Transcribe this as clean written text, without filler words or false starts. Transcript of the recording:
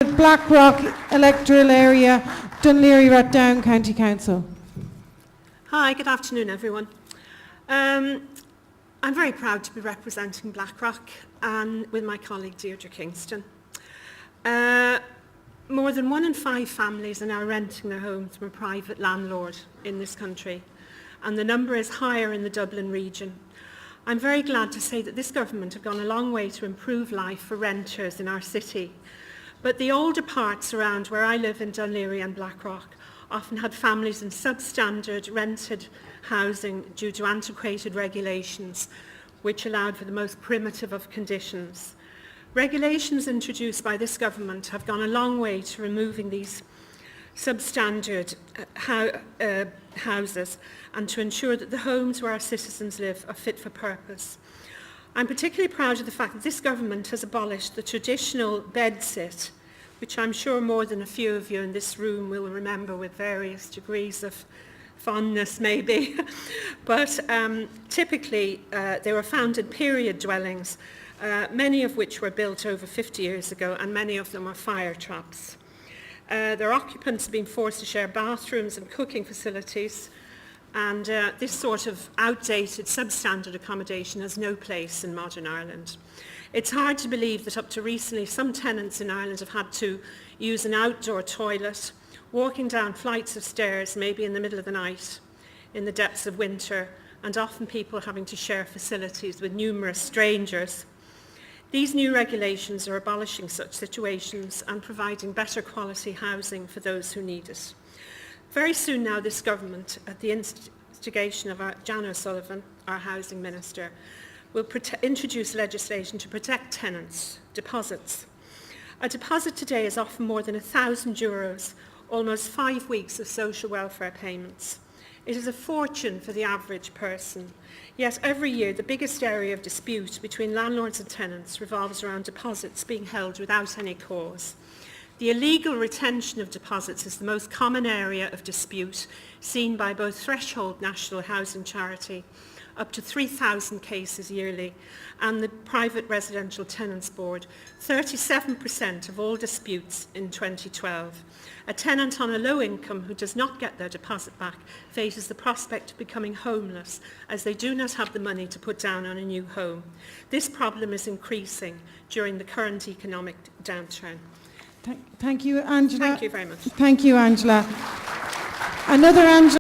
Blackrock electoral area, Dunleary Rathdown County Council. Hi, good afternoon everyone. I'm very proud to be representing Blackrock and with my colleague Deirdre Kingston. More than 1 in 5 families are now renting their homes from a private landlord in this country, and the number is higher in the Dublin region. I'm very glad to say that this government have gone a long way to improve life for renters in our city. But the older parts around where I live in Dunleary and Blackrock often had families in substandard rented housing due to antiquated regulations which allowed for the most primitive of conditions. Regulations introduced by this government have gone a long way to removing these substandard houses and to ensure that the homes where our citizens live are fit for purpose. I'm particularly proud of the fact that this government has abolished the traditional bedsit, which I'm sure more than a few of you in this room will remember with various degrees of fondness maybe. But typically they were found in period dwellings, many of which were built over 50 years ago, and many of them are fire traps. Their occupants have been forced to share bathrooms and cooking facilities, and this sort of outdated, substandard accommodation has no place in modern Ireland. It's hard to believe that up to recently, some tenants in Ireland have had to use an outdoor toilet, walking down flights of stairs, maybe in the middle of the night, in the depths of winter, and often people having to share facilities with numerous strangers. These new regulations are abolishing such situations and providing better quality housing for those who need it. Very soon now, this government, at the instigation of Jan O'Sullivan, our housing minister, will introduce legislation to protect tenants' deposits. A deposit today is often more than €1,000, almost 5 weeks of social welfare payments. It is a fortune for the average person. Yet every year, the biggest area of dispute between landlords and tenants revolves around deposits being held without any cause. The illegal retention of deposits is the most common area of dispute seen by both Threshold National Housing Charity, up to 3,000 cases yearly, and the Private Residential Tenants Board, 37% of all disputes in 2012. A tenant on a low income who does not get their deposit back faces the prospect of becoming homeless, as they do not have the money to put down on a new home. This problem is increasing during the current economic downturn. Thank you, Angela. Thank you very much. Thank you, Angela. Another Angela.